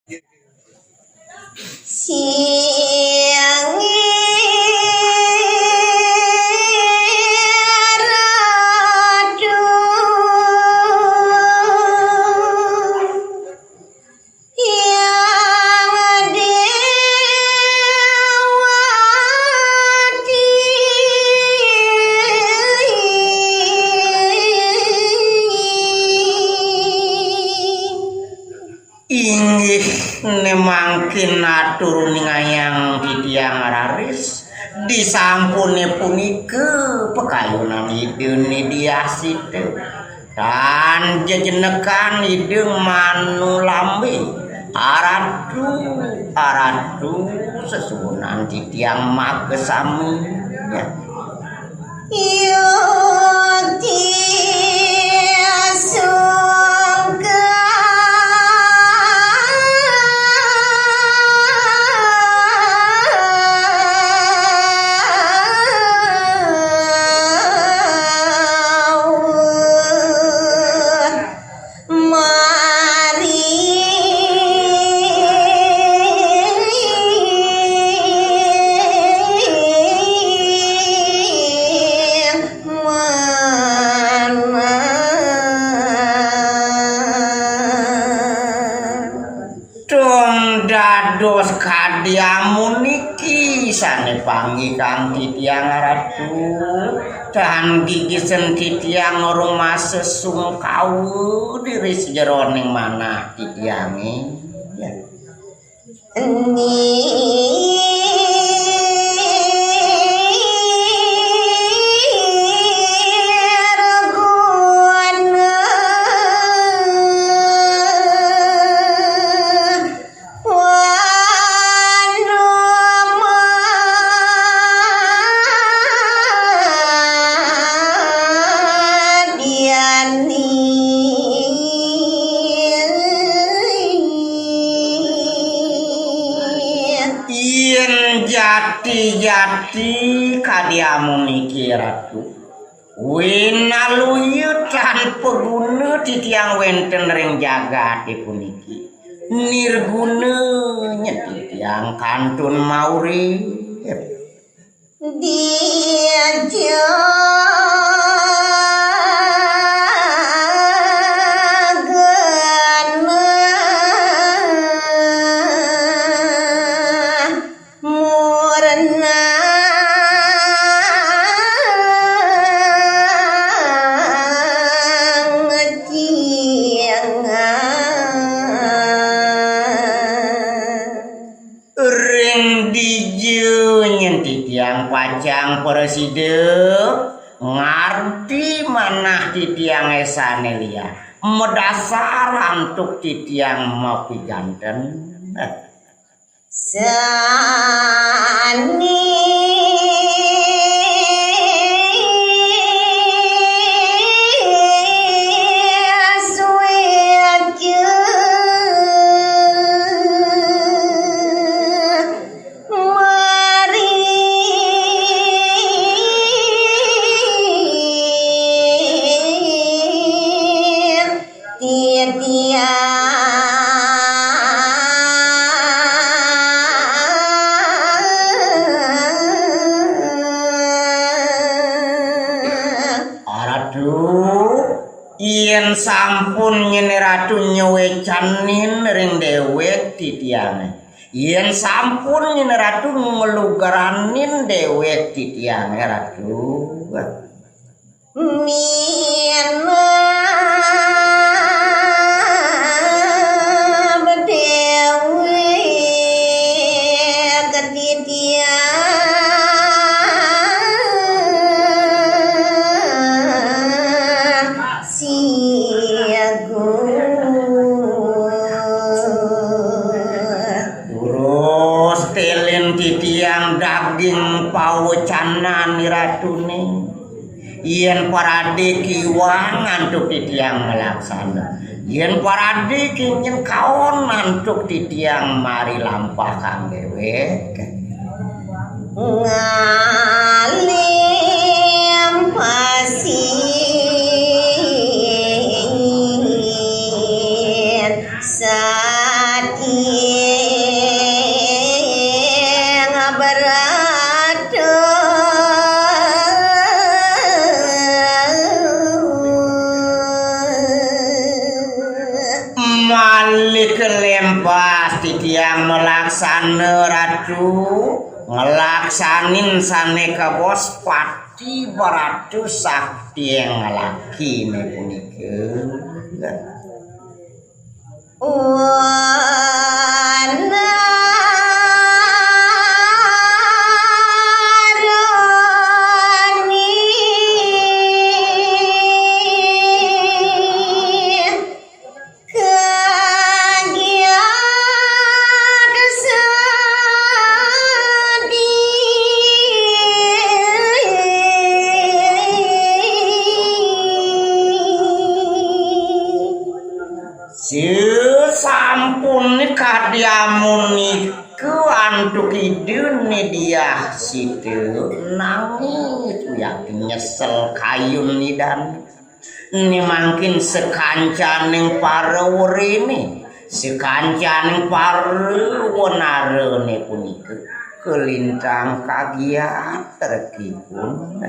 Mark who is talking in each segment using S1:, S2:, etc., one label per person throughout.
S1: Siang
S2: inggih nemangkin atur ningayang titiang raris disampune punika pekayunan idene diasite dan jejenekan ideng manu lambe aradu sesunan titiang magesami
S1: yo
S2: dados kadiamu niki sane pangi kang titiang ratu dan gigisen titiang rumah sesung kau diri sejeroning mana titiange ya. Jati kadiamu niki ratu winaluyu tan peguna titiang wenten ring jagat puniki nirguna titiang kantun mauri
S1: dia
S2: titiang pacang presiden ngarti manah titiang esane lia medasar antuk titiang mau piganten
S1: sani
S2: yen sampun nyene ratu nyewecanin ring dewek titiange yen sampun nyene ratu ngelugaranin dewek titiange ratu titiang daging pawecanan ratune yen parade kiwang antuk titiang melaksana yen parade kingin kaon antuk titiang mari lampah kang dewek
S1: ngalim pasir sati
S2: titiang melaksana ratu ngelaksanin saneka bos pati beratu sakti yang laki ne punika sampun kadiamun niku antuk idune dia situ nangis yakin nyesel kayun nidan ini mungkin sekancaning para wurine sekancaning para wonarene punika kelintang kagiat terkipun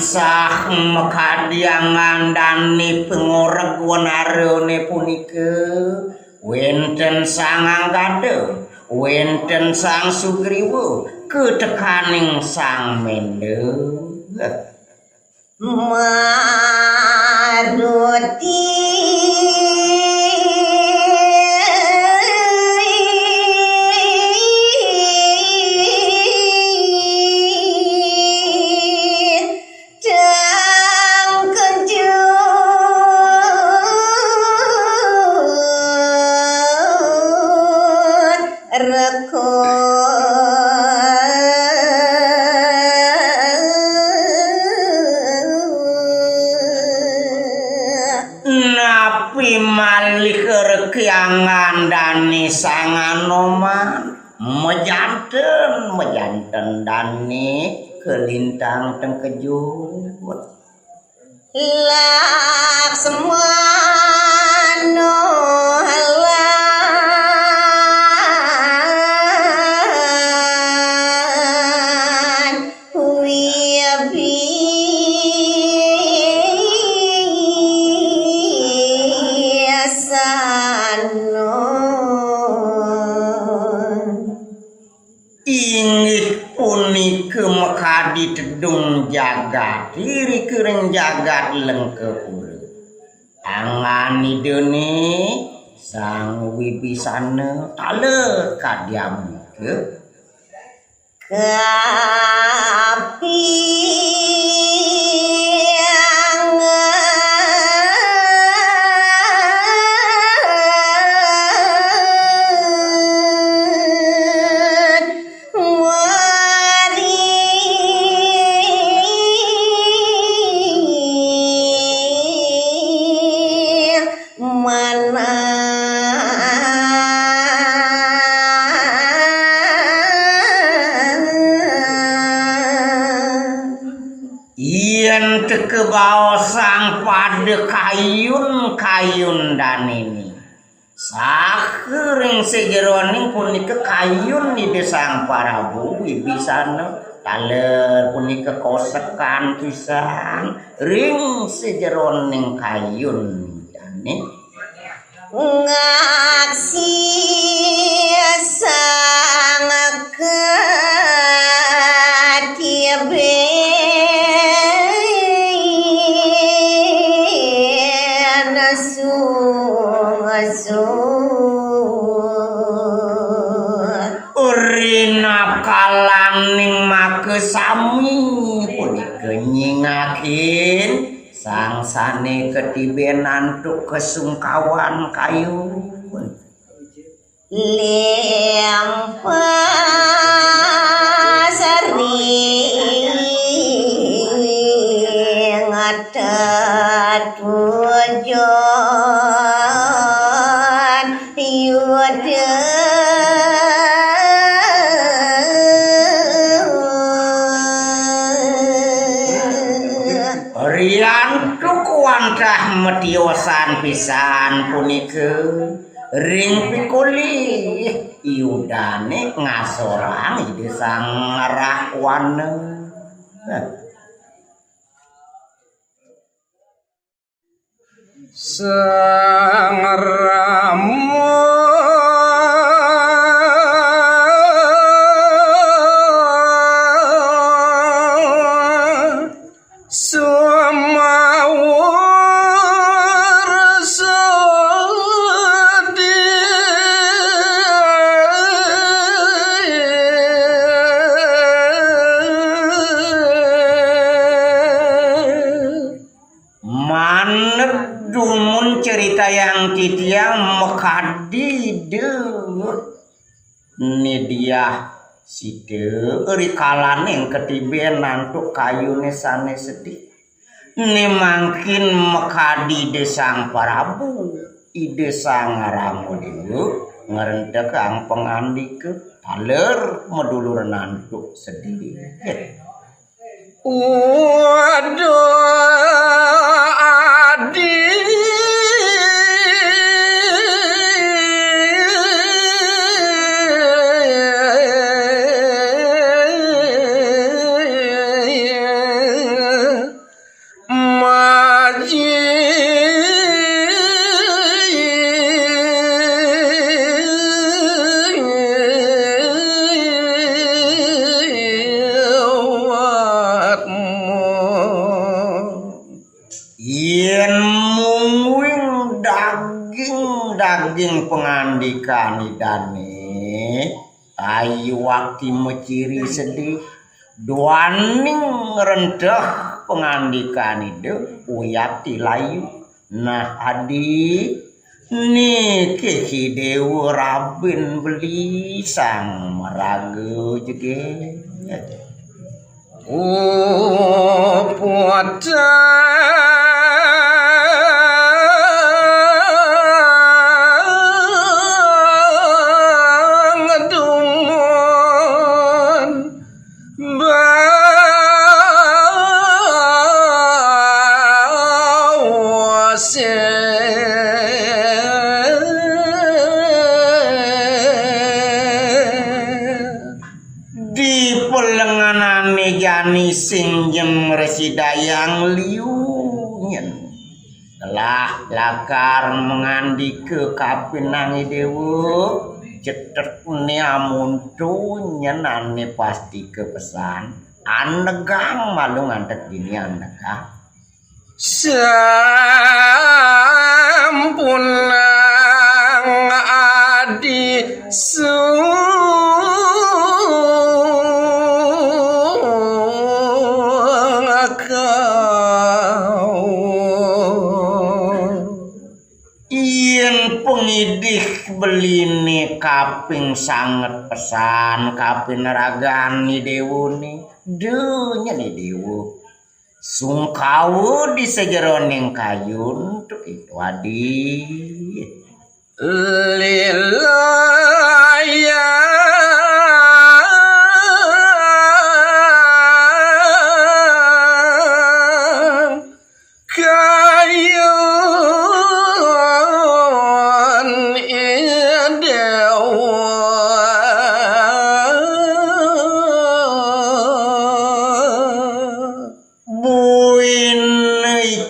S2: tansah mekadiangan dani pengoreg wonarene punika wenten sang Anggada wenten sang Sugriwa ketekaning sang Mendel Maruti napi malih rekiangan dani sang Anoman mejanten dani kelintang teng kejut Laksmana inggih punika mekadi tedung jagat diri kering jagat lengkepura anganidene sang Wibisana tale kadiam ke kapi yen tekebao sang pada kayun danini sakering sejeroning punika kayun di sang Prabu Wibisana taler punika kosekan pisan ring sejeroning kayun dani ngaksi sang katibe urina kalaning makesami punika nyingakin sangsane ketibenan tuk kesungkawan kayun lempasari ngata wantah metiosan pisan punika ring pikuli iudane ngasorang ide sang rahwana.
S3: Sang Rama sumawur sedih
S2: manep dumun cerita yang titiang mekadi deuh ni dia side rikalan yang ketiben nantuk kayune sane sedih ni mangkin mekadi desang Prabu ide sang Rama dewa ngerendek ang pengandike taler medulur nantuk sedih.
S3: waduh adik maji
S2: yen mungwing daging pengandikan idane ayu wakti meciri sedih duaning rendah pengandikan ide uyati layu nah adi niki hidewu rabin beli sang meragu juga.
S3: Padang dumun
S2: Di pelenganane jani singjem residayang liunyen telah lakar mengandi ke kapinangi dewa cetek niamuntu nyenane pasti kepesan anegang malu ngantek gini anegah
S3: sampunang adi
S2: pengidih beline kaping sanget pesan kaping ragani dewuni dunya ni dewu sungkawu di sejeroning kayun untuk itu adi
S3: lilaya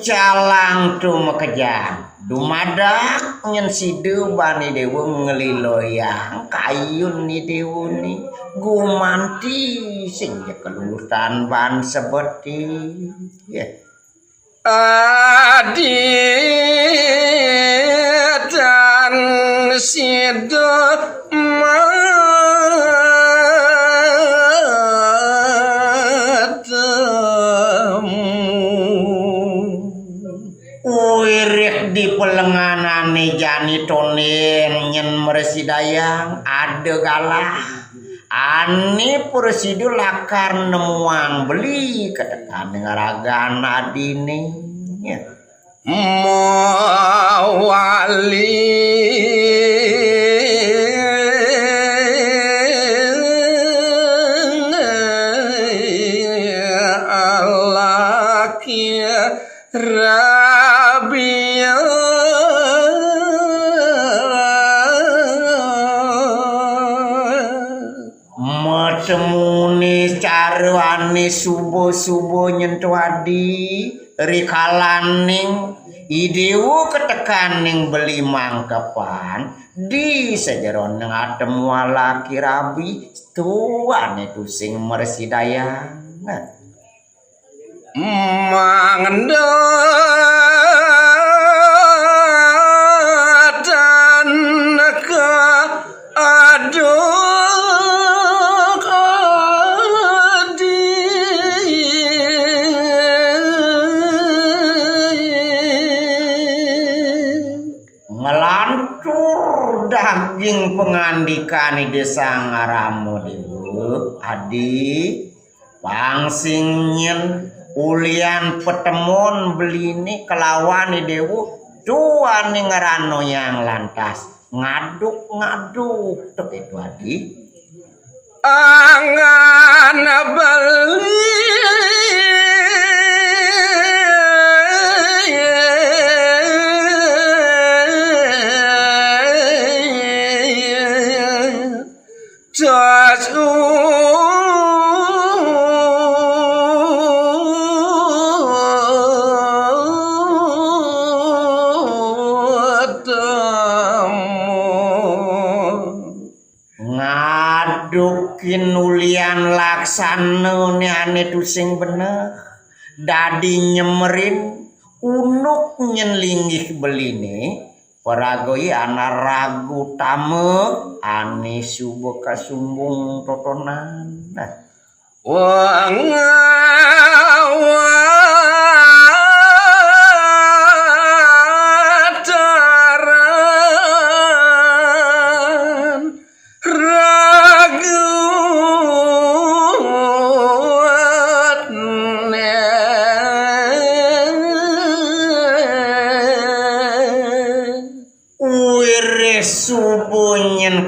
S2: calang tu mekejang dumadak nyen sidu bani dewa ngeliloyang kayun ni dewa ni gumanti sing kelulusan ban sebeti
S3: adi dan sidu
S2: di pelenganane jani tonen nyen meresidayang ada galah ani persidu lakar nemuang beli ketekan ngaragan adine
S3: mawali alaki
S2: semuni carwane subuh-subuh nyentuh adi rikalaning idewu ketekaning beli mangkepan di sejeron ngadem walaki rabi tuan itu sing mersidayang
S3: mangendan ke aduk adi
S2: ngelantur daging pengandikan di desa ngaramu dibu adi pangsing nyen ulian petemun belini kelawan dewu tuan ngerano yang lantas ngaduk itu adi
S3: angan beli
S2: ngadukin ulian laksana ane tu sing bener dadi nyemerin unuk nyenlingih beline paragoi ana ragu tame ane subuh kasumbung totonan subuhnya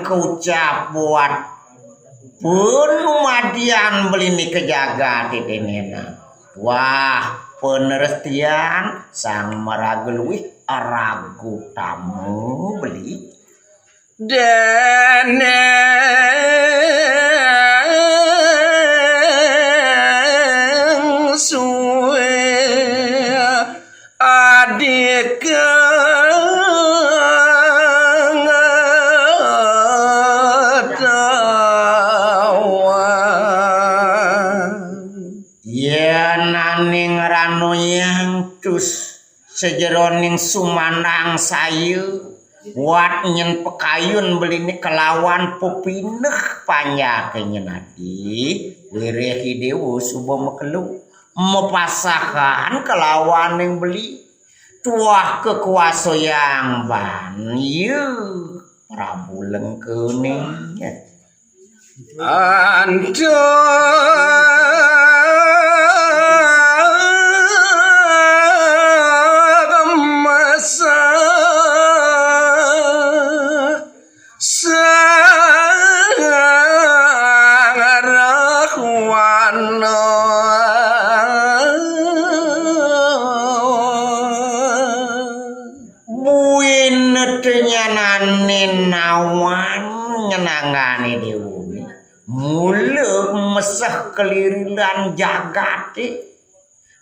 S2: keucap buat penumadian belini kejaga titinina wah penerestian sang merageluih ragu tamu beli
S3: dene suwe adik
S2: sejeroning sumanang sayu buat nyen pekayun belini kelawan pupineh panjang nadi wirehi dewu subuh mekelu mepasakan kelawan yang beli tuah kekuasa yang ban Prabu Lengkening nawan ngenangane dewi mule meseh kelirilan jagat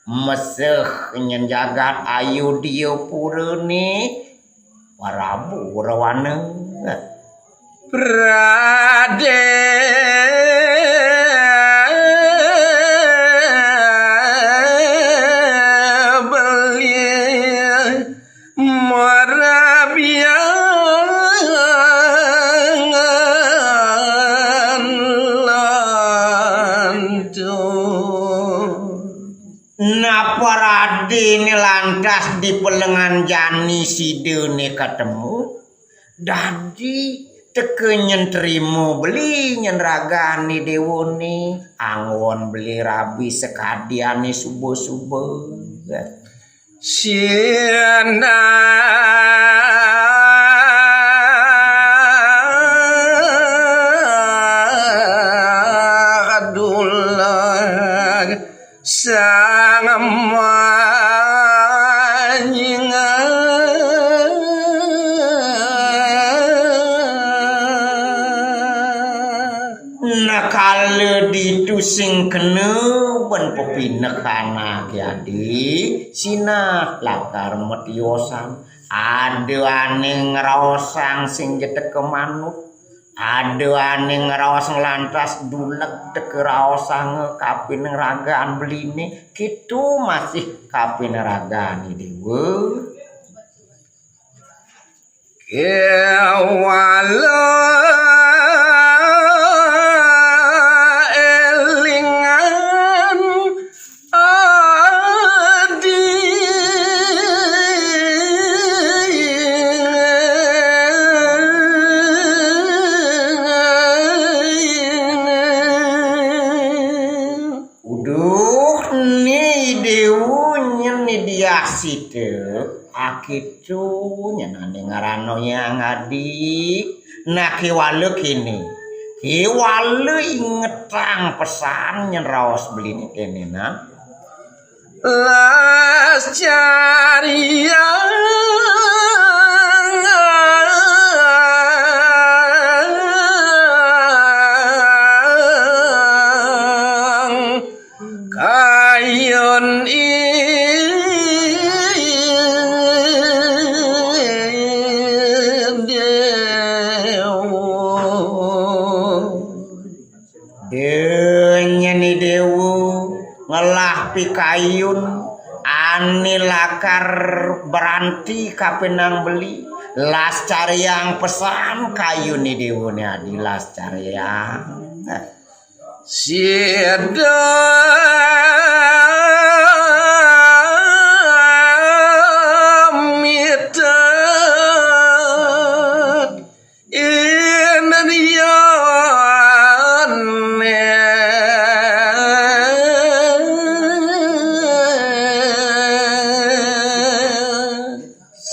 S2: meseh nyen jagat ayu dia purane Prabu Rawana
S3: Prade
S2: Paradine lantas di pelengan jani sidene ketemu dadi tekenyen trimo beli nyen ragane dewone angon beli rabi sekadiane subuh-subuh
S3: siana adulah sang
S2: ditu sing kene ben pepinekana kiadi sinah lakar metiosan ade ane ngraosang sing jedek manut ade ane ngraos lantas dulek dek raosang kapin ragaan beline kitu masih kapin ragani dewe
S3: wala elingan adi
S2: uduh ni dewunya ni dia situ akitu nyenane ngarano yang adik nah kiwalu kini kiwalu ingetang pesan nyeraos beli ini kene nah
S3: las cariang kayun
S2: ni dewu ngelah pikayun ani lakar beranti kapenang beli las cariang pesan kayun ni dewu ni adi las cariang
S3: Siada mitat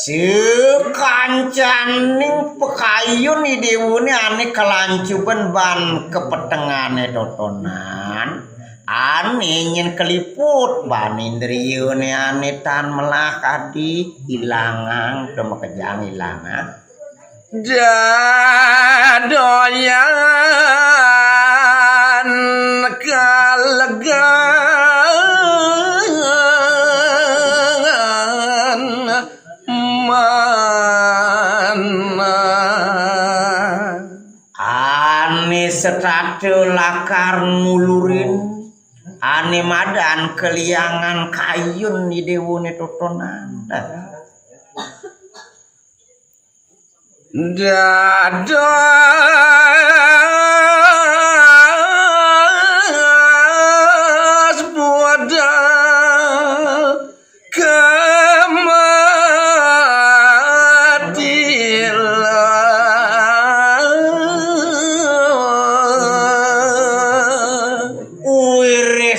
S2: Sekancaning pekayun ni dewu ni ane kelancuban ban kepetengane totonan ane nyen keliput ban indriyo ni ane tan melah kadi ilangang dema kejang ilangan
S3: dadoyan kalegan
S2: ane setatu lakar ngulurin ane madan keliangan kayun ni dewu ni totonan
S3: dadas bodal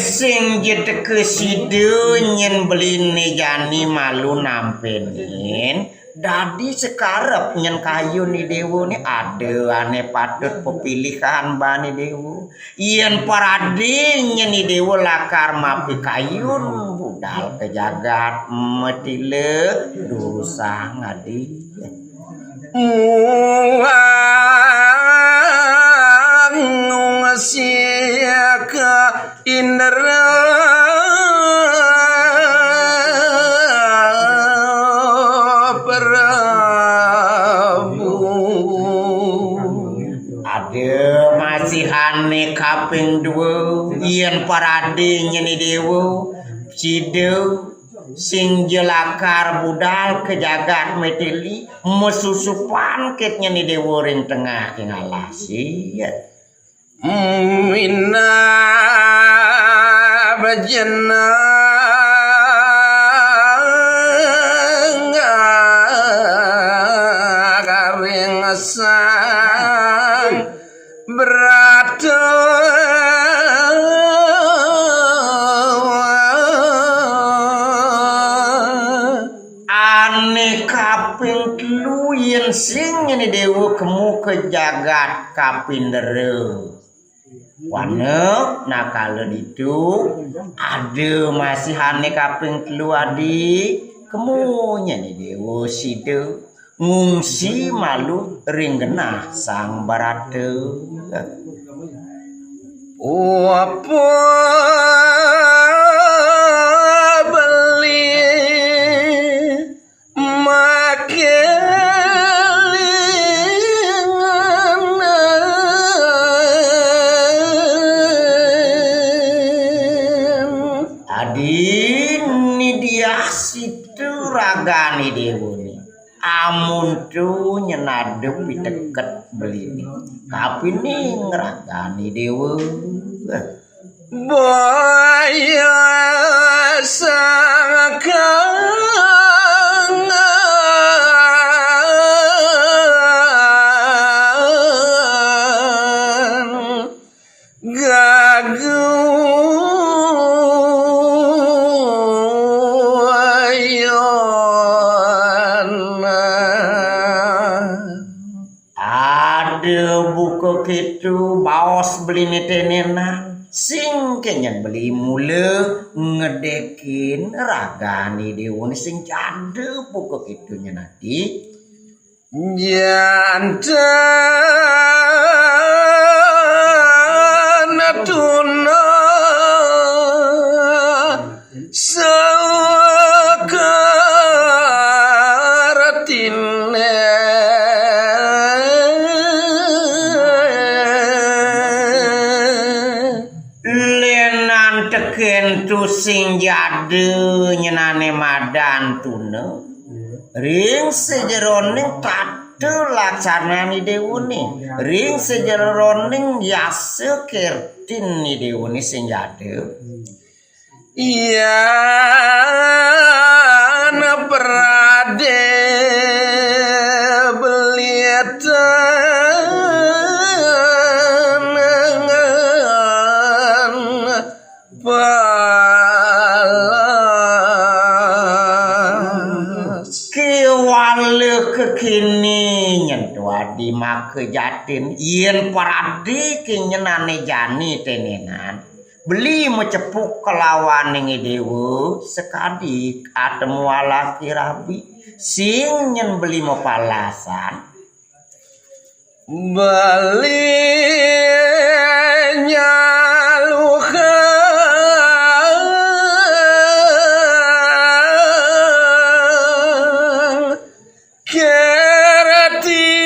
S2: sing jedek kesidu nyen beline jani malu nampenin dadi sekarep nyen kayu ni dewu ni ade ane patut pepilihan bani dewu yen parade nyen ni dewu lakar mapi kayun budal kejagat metile dosa ngadi
S3: siaka indra Prabu
S2: ade masihane kaping 2 yen parade nyeni dewu sideu sing jelakar budal kejagat meteli mesusupan ket nyeni dewu ring tengah ing alasi
S3: Minna bajana garing sang beratu
S2: ane kaping 3 yen sing nyeni dewu kemu kejagat kapindere Wanek nakala itu ada masih hane kaping 3 adi kemunya ni dewa sida ngungsi malu ring genah sang barate
S3: Apa beli makelingan
S2: Adini dia situ ragani dewa amun tu nyenadep di deket beli tapi nih ngeragani dewa
S3: Boya sakangan
S2: ada buku gitu baos beli netenenan sing kenyan beli mula ngedekin ragani dewa sing jade buku gitunya nanti
S3: Jantana tuna sakaratine
S2: lenan teken tu sing jade nyenane madan tuna ring sejeroning kate laksanani dewuni ring sejeroning yase kertin ni dewuni sing jade
S3: iya na prade belietan
S2: kiwale kekini nyentwa di make jatin yen paradi kinyenane jani tenenan beli mecepuk kelawan ning dewa sekadi atemu laki rabi sing nyen beli mau palasan
S3: beli nyaluhan kerati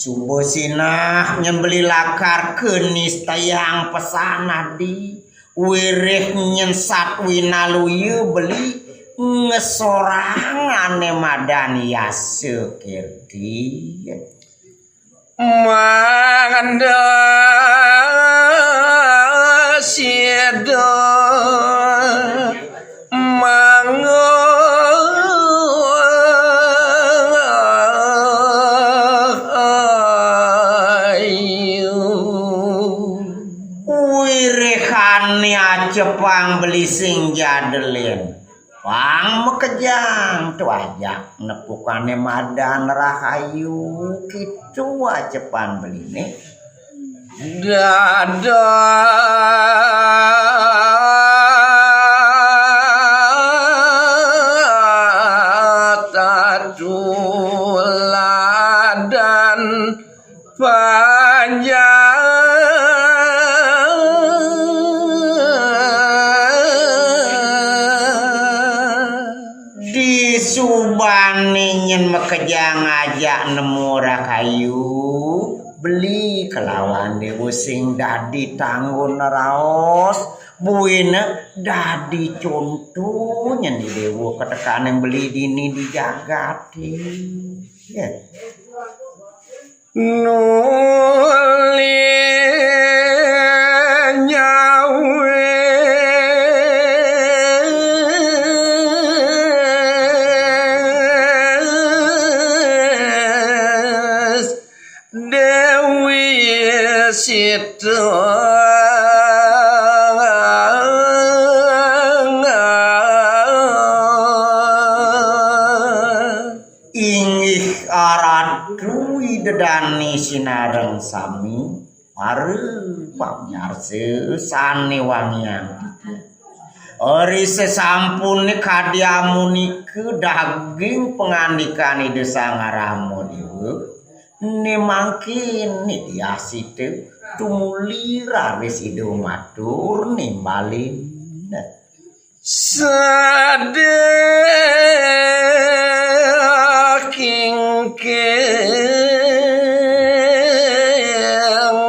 S2: Subuh sinah nyembeli lakar kenis tayang pesanadi wirih nyen satwi naluyu beli ngesorangane madani yase kirti
S3: manganda siedo
S2: Jepang beli sing jadelen pang mekejang tu ajak nepukane madan rahayu kitu Jepang beli nih
S3: dada taduladan panjang
S2: Subane nyen mekejang ajak nemu rakayu beli kelawan dewa sing dadi tanggun raos buina dadi contoh nyen di dewa ketekan yang beli dini dijagati ya
S3: nuli nyawe situ
S2: ingih aradu dedani sinareng sami pare pamyarse sane wangian Ori sesampune kadiamunike daging pengandikane desa ngaramu dieu. Ne mangkin ni diasite tumulira wis idu matur nimbalin.
S3: Saking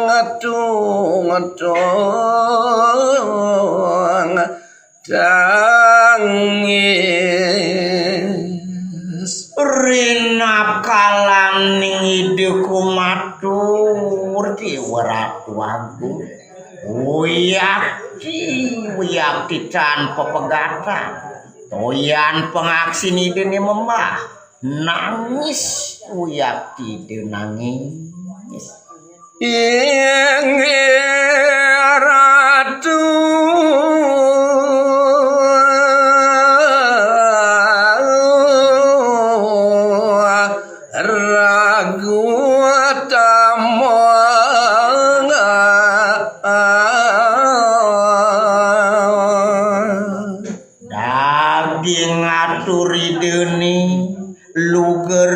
S3: ngetung tangis
S2: Rina kalan ning ide kumatur di Ratu Agung. Wiyakti tanpa pegatan. Toyan pengaksi ide ni memah. Nangis Wiyakti de nangis.
S3: Yang ratu ragu
S2: daging aturi deni luger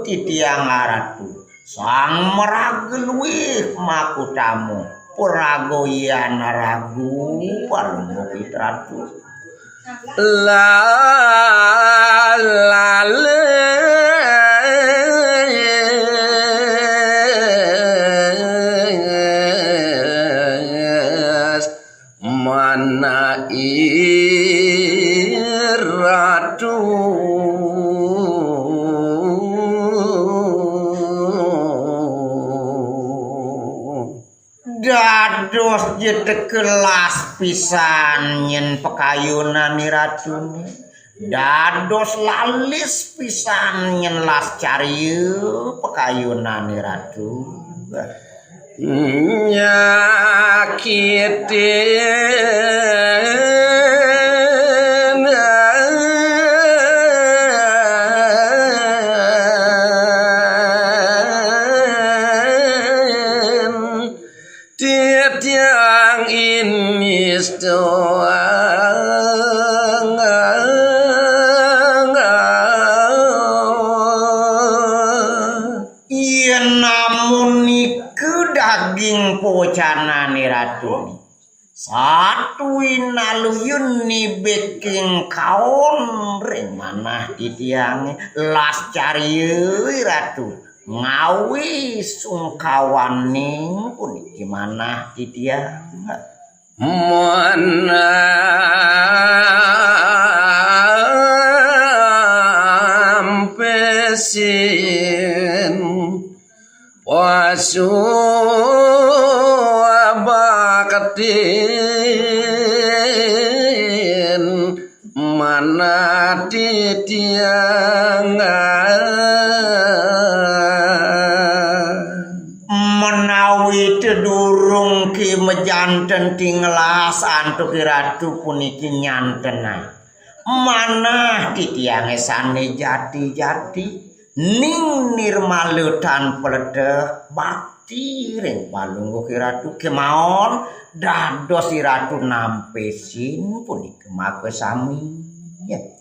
S2: titiang ratu sang meragelwi makutamu peragoyan ragu palmu ratu
S3: mana ratu
S2: dados jete kelas pisan yen pekayunan ni racuni dados lalis pisan yen las carieu pekayunan ni ratu
S3: nyakitin tiang ini
S2: yen namun nike daging pocana ni ratu satu inaluyun ni beking kaon ring manah titiang las carieu ratu ngawi sungkawan ning pun gimana titiang
S3: mana ampesin wasu abakatin mana titiang
S2: menawi tedurung ki mejanten tinglas antuk ratu puniki nyantena manah titiange sane jati-jati ning nirmaletan peledeh bakti ring palungguh ratu kemaon dados ratu nampesin puniki make sami ya